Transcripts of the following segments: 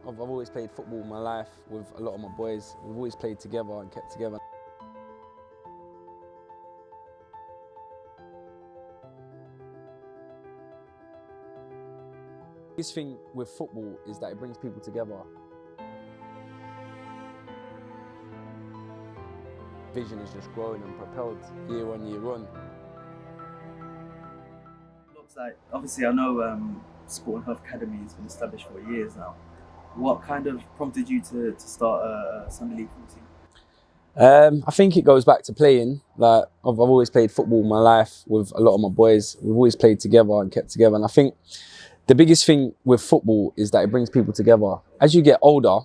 I've always played football my life with a lot of my boys. We've always played together and kept together. The biggest thing with football is that it brings people together. Vision is just growing and propelled year on year on. Looks like, obviously I know Sport and Health Academy has been established for years now. What kind of prompted you to start a Sunday League football team? I think it goes back to playing. Like I've always played football my life with a lot of my boys. We've always played together and kept together. And I think the biggest thing with football is that it brings people together. As you get older,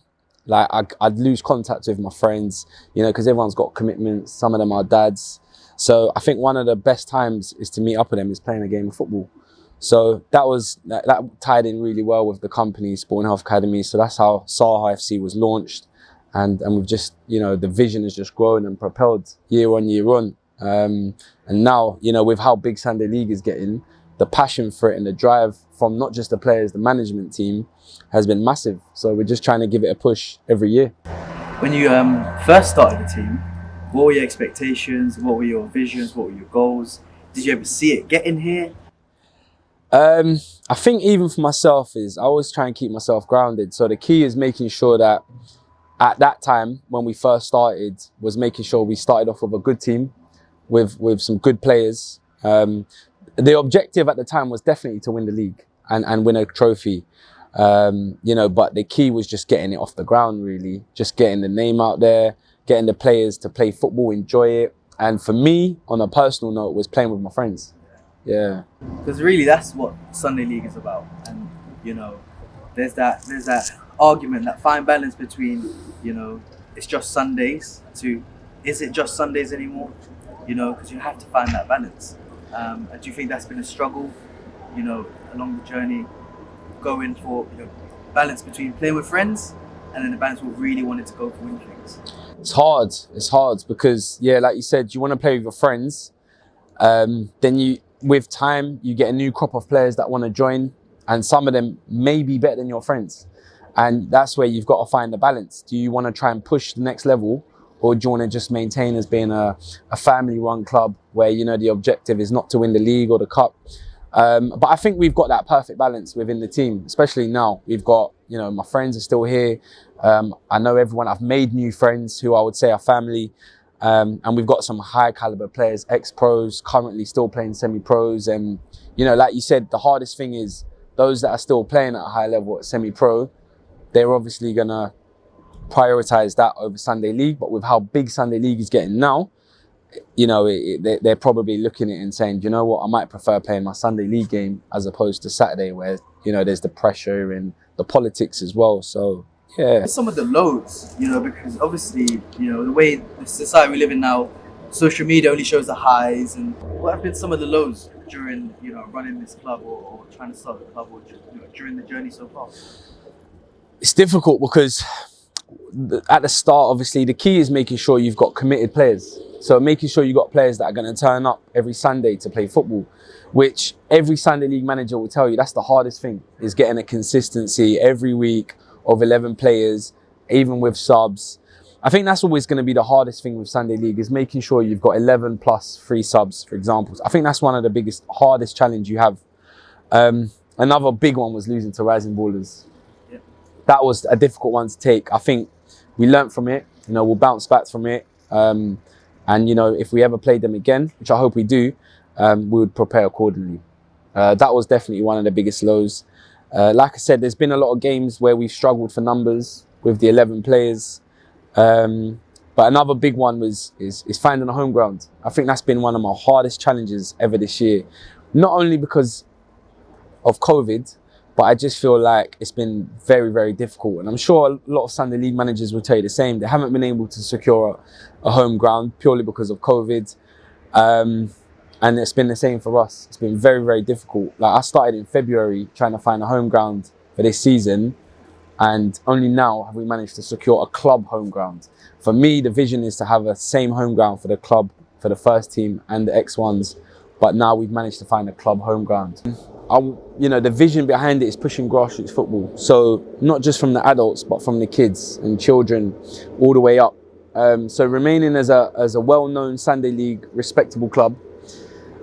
like I'd lose contact with my friends, you know, because everyone's got commitments. Some of them are dads. So I think one of the best times is to meet up with them is playing a game of football. So that tied in really well with the company, Sport and Health Academy. So that's how SAHA FC was launched. And we've just, you know, the vision has just grown and propelled year on year on. And now, you know, with how big Sunday League is getting, the passion for it and the drive from not just the players, the management team has been massive. So we're just trying to give it a push every year. When you first started the team, what were your expectations? What were your visions? What were your goals? Did you ever see it getting here? I think even for myself I always try and keep myself grounded. So the key is making sure that at that time when we first started was making sure we started off with a good team with some good players. The objective at the time was definitely to win the league and win a trophy. You know, but the key was just getting it off the ground, really. Just getting the name out there, getting the players to play football, enjoy it. And for me, on a personal note, was playing with my friends. Yeah. Because really that's what Sunday League is about. And, you know, there's that argument, that fine balance between, you know, it's just Sundays to, is it just Sundays anymore? You know, because you have to find that balance. And do you think that's been a struggle, you know, along the journey, going for, you know, balance between playing with friends and then the balance with really wanting to go for win things? It's hard because, yeah, like you said, you want to play with your friends. Then with time, you get a new crop of players that want to join, and some of them may be better than your friends. And that's where you've got to find the balance. Do you want to try and push the next level, or do you want to just maintain as being a family-run club where, you know, the objective is not to win the league or the cup? But I think we've got that perfect balance within the team, especially now. We've got, you know, my friends are still here. I know everyone. I've made new friends who I would say are family. And we've got some high caliber players, ex-pros, currently still playing semi-pros. And, you know, like you said, the hardest thing is those that are still playing at a high level at semi-pro, they're obviously going to prioritize that over Sunday League. But with how big Sunday League is getting now, you know, they're probably looking at it and saying, you know what, I might prefer playing my Sunday League game as opposed to Saturday, where, you know, there's the pressure and the politics as well. So, yeah. Some of the lows, you know, because obviously, you know, the way the society we live in now, social media only shows the highs. And what have been some of the lows during, you know, running this club or trying to start the club, or, you know, during the journey so far? It's difficult because at the start, obviously, the key is making sure you've got committed players. So making sure you've got players that are going to turn up every Sunday to play football, which every Sunday League manager will tell you that's the hardest thing, is getting a consistency every week of 11 players, even with subs. I think that's always going to be the hardest thing with Sunday League, is making sure you've got 11 plus 3 subs, for example. I think that's one of the biggest, hardest challenge you have. Another big one was losing to Rising Ballers. Yeah. That was a difficult one to take. I think we learnt from it. You know, we'll bounce back from it. And, you know, if we ever played them again, which I hope we do, we would prepare accordingly. That was definitely one of the biggest lows. Like I said, there's been a lot of games where we've struggled for numbers with the 11 players. But another big one is finding a home ground. I think that's been one of my hardest challenges ever this year. Not only because of COVID, but I just feel like it's been very, very difficult. And I'm sure a lot of Sunday League managers will tell you the same. They haven't been able to secure a home ground purely because of COVID. And it's been the same for us. It's been very, very difficult. Like, I started in February trying to find a home ground for this season, and only now have we managed to secure a club home ground. For me, the vision is to have a same home ground for the club, for the first team and the X1s, but now we've managed to find a club home ground. the vision behind it is pushing grassroots football. So not just from the adults, but from the kids and children, all the way up. So remaining as a well-known Sunday League respectable club,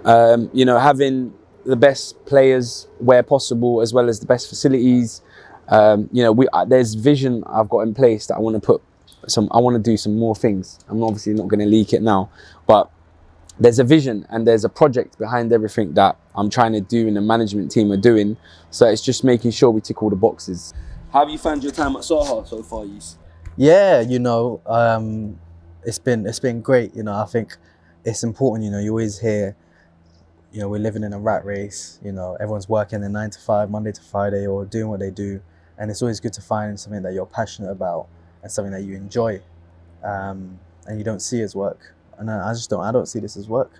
having the best players where possible, as well as the best facilities. There's vision I've got in place that I want to put I want to do some more things. I'm obviously not going to leak it now, but there's a vision and there's a project behind everything that I'm trying to do and the management team are doing. So it's just making sure we tick all the boxes. How have you found your time at SAHA so far, Yus? Yeah, it's been great. I think it's important. You always hear, we're living in a rat race. Everyone's working a 9 to 5, Monday to Friday, or doing what they do, and it's always good to find something that you're passionate about and something that you enjoy, and you don't see as work. And I don't see this as work.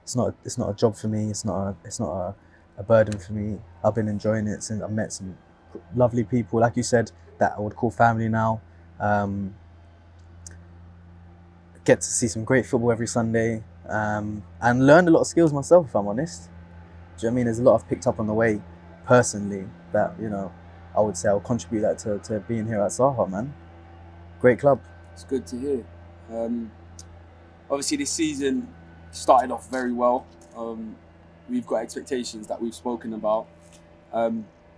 It's not a job for me. It's not a burden for me. I've been enjoying it since I met some lovely people, like you said, that I would call family now. Get to see some great football every Sunday, and learned a lot of skills myself, if I'm honest. Do you know what I mean? There's a lot I've picked up on the way, personally, that, I would say I'll contribute that to being here at SAHA, man. Great club. It's good to hear. Obviously, this season started off very well. We've got expectations that we've spoken about.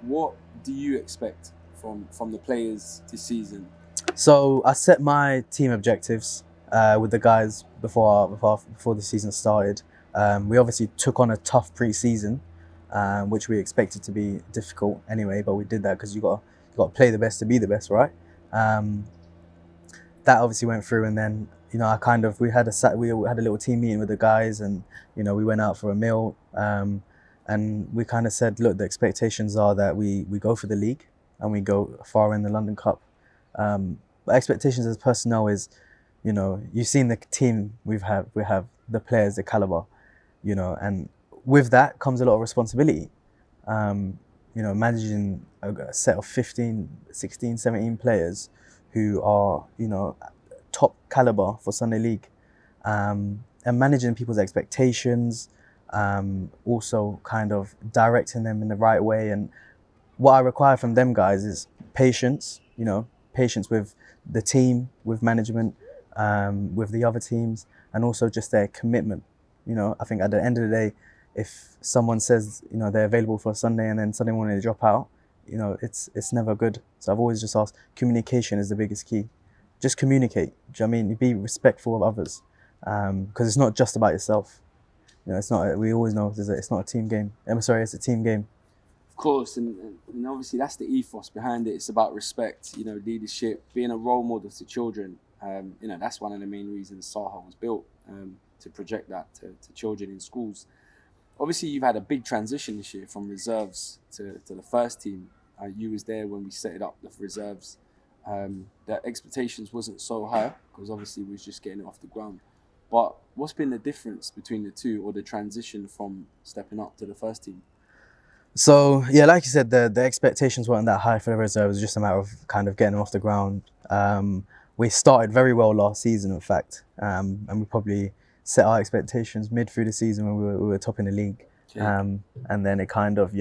What do you expect from the players this season? So I set my team objectives with the guys before the season started. We obviously took on a tough pre-season, which we expected to be difficult anyway, but we did that because you got to play the best to be the best, right? That obviously went through, and then we had a little team meeting with the guys, and we went out for a meal, and we kind of said, look, the expectations are that we go for the league and we go far in the London Cup. But expectations as personnel is, you've seen the team we have the players, the caliber, and with that comes a lot of responsibility. Managing a set of 15, 16, 17 players who are, top caliber for Sunday League, and managing people's expectations, also kind of directing them in the right way. And what I require from them guys is patience, patience with the team, with management, with the other teams, and also just their commitment. I think at the end of the day, if someone says, they're available for a Sunday and then Sunday morning they drop out, it's never good. So I've always just asked, communication is the biggest key. Just communicate. Do you know what I mean? Be respectful of others, because it's not just about yourself. It's not. We always know it's not a team game. I'm sorry, it's a team game. Of course, and obviously that's the ethos behind it. It's about respect, leadership, being a role model to children. That's one of the main reasons SAHA was built, to project that to children in schools. Obviously, you've had a big transition this year from reserves to the first team. You was there when we set it up, the reserves. The expectations wasn't so high because obviously we was just getting it off the ground. But what's been the difference between the two, or the transition from stepping up to the first team? So yeah, like you said, the expectations weren't that high for the reserves. It was just a matter of kind of getting them off the ground. We started very well last season, in fact, and we probably set our expectations mid through the season when we were top in the league. Okay. And then it kind of,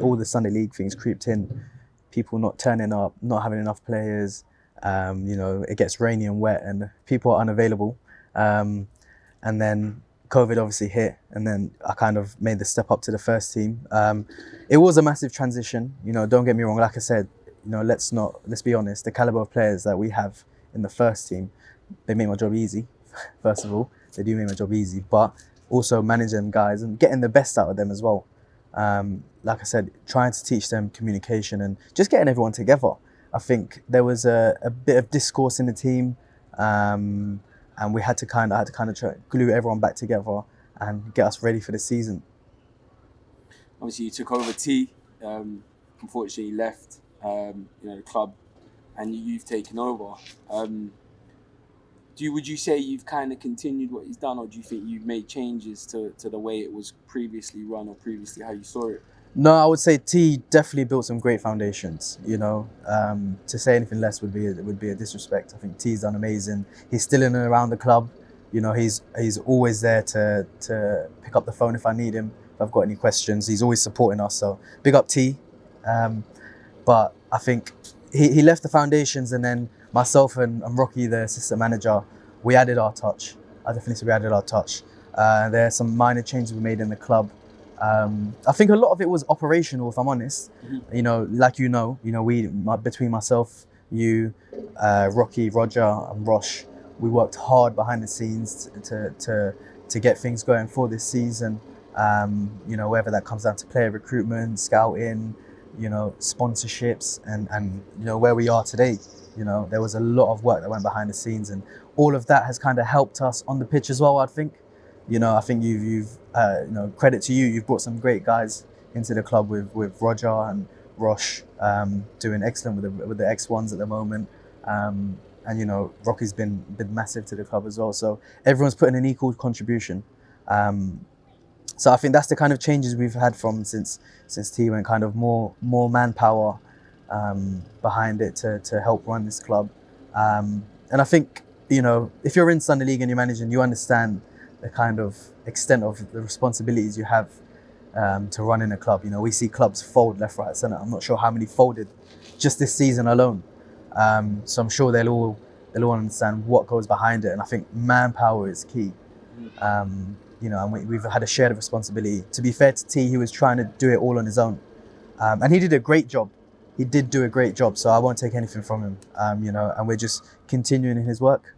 all the Sunday League things creeped in. People not turning up, not having enough players. It gets rainy and wet, and people are unavailable. And then COVID obviously hit, and then I kind of made the step up to the first team. It was a massive transition. Don't get me wrong. Like I said, let's be honest. The caliber of players that we have in the first team, they make my job easy. First of all, they do make my job easy, but also managing guys and getting the best out of them as well. Like I said, trying to teach them communication and just getting everyone together. I think there was a bit of discourse in the team, and I had to kind of try to glue everyone back together and get us ready for the season. Obviously, you took over T. Unfortunately, you left the club, and you've taken over. Would you say you've kind of continued what he's done, or do you think you've made changes to the way it was previously run, or previously how you saw it? No, I would say T definitely built some great foundations. To say anything less would be a disrespect. I think T's done amazing. He's still in and around the club. He's always there to pick up the phone if I need him. if I've got any questions. He's always supporting us. So big up T. But I think he left the foundations, and then myself and Rocky, the assistant manager, we added our touch. I definitely say we added our touch. There are some minor changes we made in the club. I think a lot of it was operational, if I'm honest. You know, like between myself, you, Rocky, Roger, and Rosh, we worked hard behind the scenes to get things going for this season. You know, whether that comes down to player recruitment, scouting, you know, sponsorships, and you know where we are today. You know, there was a lot of work that went behind the scenes, and all of that has kind of helped us on the pitch as well, I think. You know, I think you've you know, credit to you. You've brought some great guys into the club with Roger and Rosh, doing excellent with the X1s at the moment. And you know, Rocky's been massive to the club as well. So everyone's putting an equal contribution. So I think that's the kind of changes we've had from since T went, kind of more manpower behind it to help run this club. And I think, you know, if you're in Sunday League and you're managing, you understand the kind of extent of the responsibilities you have to run in a club. You know, we see clubs fold left, right, centre. I'm not sure how many folded just this season alone. So I'm sure they'll all understand what goes behind it. And I think manpower is key. You know, and we've had a shared responsibility. To be fair to T, he was trying to do it all on his own. And he did a great job. He did do a great job. So I won't take anything from him, you know, and we're just continuing in his work.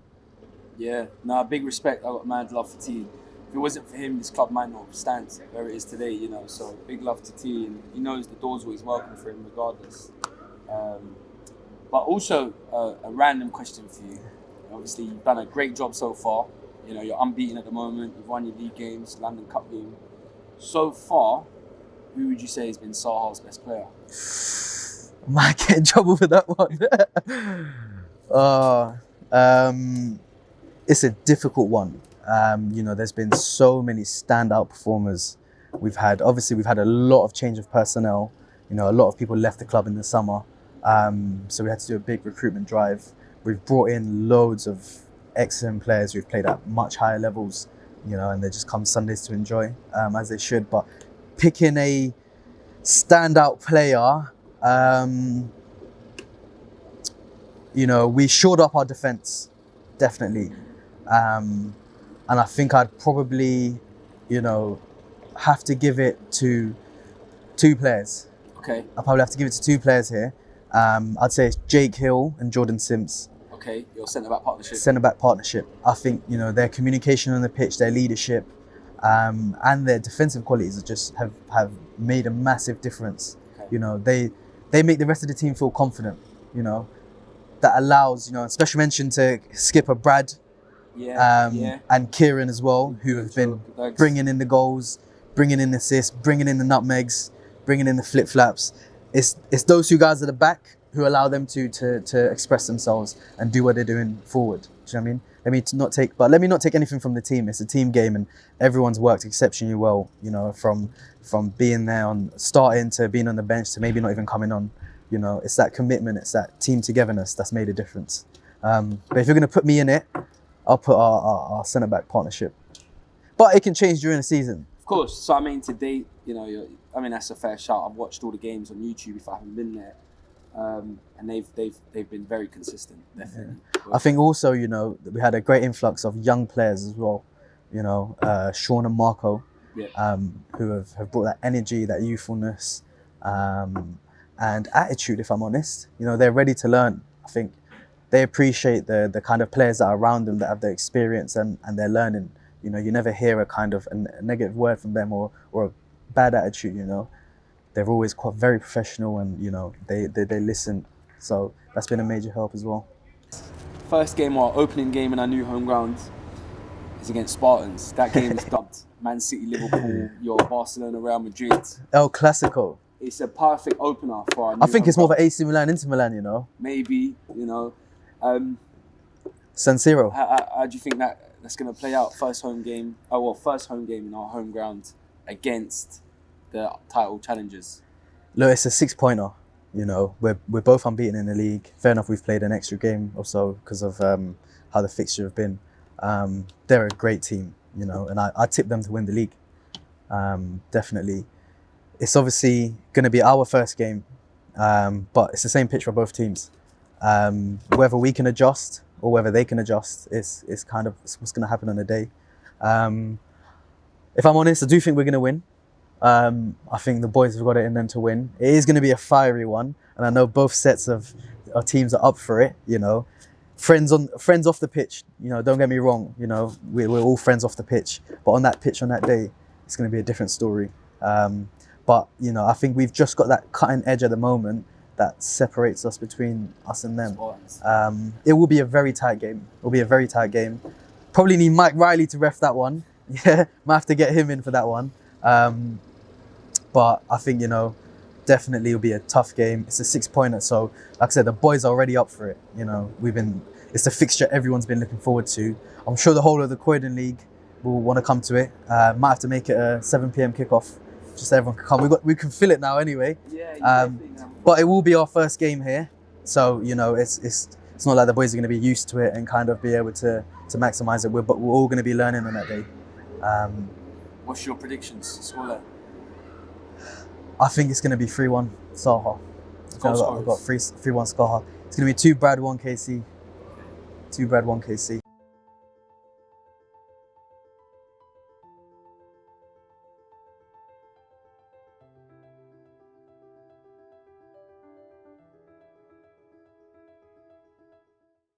Yeah, no, big respect. I got mad love for T. If it wasn't for him, this club might not stand where it is today, you know. So big love to T, and he knows the door's always welcome for him regardless. But also a random question for you. Obviously, you've done a great job so far. You know, you're unbeaten at the moment. You've won your league games, London Cup game. So far, who would you say has been SAHA's best player? Might get in trouble for that one. It's a difficult one. You know, there's been so many standout performers we've had. Obviously, we've had a lot of change of personnel. You know, a lot of people left the club in the summer. So we had to do a big recruitment drive. We've brought in loads of excellent players who've played at much higher levels, you know, and they just come Sundays to enjoy, as they should. But picking a standout player, you know, we shored up our defence, definitely. And I think I'd probably, you know, have to give it to two players. Okay. I'll probably have to give it to two players here. I'd say it's Jake Hill and Jordan Sims. Okay, your centre-back partnership. Centre-back partnership. I think, you know, their communication on the pitch, their leadership, and their defensive qualities just have made a massive difference. Okay. You know, they make the rest of the team feel confident, you know. That allows, you know, special mention to skipper Brad, and Kieran as well, who have been bringing in the goals, bringing in the assists, bringing in the nutmegs, bringing in the flip-flaps. It's those two guys at the back who allow them to express themselves and do what they're doing forward. Do you know what I mean? Let me not take anything from the team. It's a team game, and everyone's worked exceptionally well. You know, from being there on starting to being on the bench to maybe not even coming on. You know, it's that commitment, it's that team togetherness that's made a difference. But if you're going to put me in it, I'll put our centre-back partnership. But it can change during the season. Of course. So, I mean, to date, you know, that's a fair shout. I've watched all the games on YouTube if I haven't been there. And they've been very consistent, definitely. Yeah. I think also, you know, we had a great influx of young players as well. You know, Sean and Marco, who have brought that energy, that youthfulness, and attitude, if I'm honest. You know, they're ready to learn. I think they appreciate the kind of players that are around them that have the experience and they're learning. You know, you never hear a kind of a negative word from them or a bad attitude, you know. They're always quite very professional and, you know, they listen. So that's been a major help as well. First game, or opening game in our new home ground is against Spartans. That game is dubbed Man City, Liverpool, your Barcelona, Real Madrid. El Clasico. It's a perfect opener for our new I think home it's more of ground. an AC Milan, Inter Milan, you know. Maybe, you know. San Siro. How do you think that's going to play out? First home game in our home ground against the title challengers. Look, it's a 6-pointer. You know, we're both unbeaten in the league. Fair enough, we've played an extra game or so because of how the fixture have been. They're a great team, you know, and I tip them to win the league. Definitely. It's obviously going to be our first game, but it's the same pitch for both teams. Whether we can adjust or whether they can adjust is kind of what's going to happen on the day. If I'm honest, I do think we're going to win. I think the boys have got it in them to win. It is going to be a fiery one, and I know both sets of our teams are up for it. You know, friends off the pitch. You know, don't get me wrong. You know, we're all friends off the pitch, but on that pitch on that day, it's going to be a different story. But you know, I think we've just got that cutting edge at the moment that separates us between us and them. It will be a very tight game. It will be a very tight game. Probably need Mike Riley to ref that one. Yeah, might have to get him in for that one. But I think, you know, definitely it'll be a tough game. It's a 6-pointer, so like I said, the boys are already up for it. You know, it's a fixture everyone's been looking forward to. I'm sure the whole of the Croydon League will want to come to it. Might have to make it a 7 p.m. kickoff, just so everyone can come. We can fill it now anyway. But it will be our first game here, so you know it's not like the boys are going to be used to it and kind of be able to maximise it. But we're all going to be learning on that day. What's your predictions, scoreline? I think it's going to be 3-1 SAHA. I've got 3-1 SAHA. It's going to be 2 Brad, 1 KC. 2 Brad, 1 KC.